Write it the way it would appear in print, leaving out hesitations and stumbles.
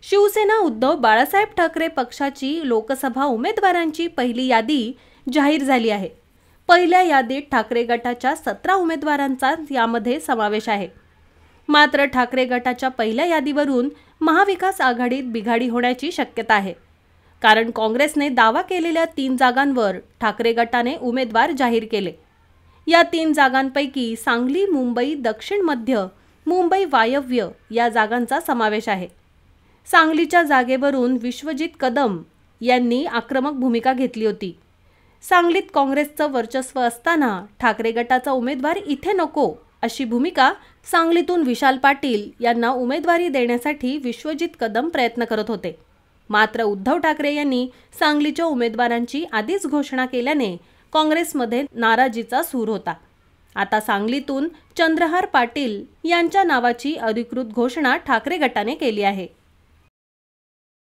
शिवसेना उद्धव बाळासाहेब ठाकरे पक्षाची लोकसभा उमेदवारांची पहिली यादी जाहीर झाली आहे। पहिल्या यादीत ठाकरे गटाच्या 17 उमेदवारांचा यामध्ये समावेश आहे। मात्र ठाकरे गटाच्या पहिल्या यादीवरून महाविकास आघाडीत बिघाडी होण्याची शक्यता आहे। कारण काँग्रेसने दावा केलेल्या 3 जागांवर ठाकरे गटाने उमेदवार जाहीर केले। या 3 जागांपैकी सांगली, मुंबई दक्षिण मध्य, मुंबई वायव्य या जागांचा समावेश आहे। सांगलीच्या जागेवरून विश्वजित कदम यांनी आक्रमक भूमिका घेतली होती। सांगलीत काँग्रेसचं वर्चस्व असताना ठाकरे गटाचा उमेदवार इथे नको अशी भूमिका सांगलीतून विशाल पाटील यांना उमेदवारी देण्यासाठी विश्वजित कदम प्रयत्न करत होते। मात्र उद्धव ठाकरे यांनी सांगलीच्या उमेदवारांची आधीच घोषणा केल्याने काँग्रेसमध्ये नाराजीचा सूर होता। आता सांगलीतून चंद्रहार पाटील यांच्या नावाची अधिकृत घोषणा ठाकरे गटाने केली आहे।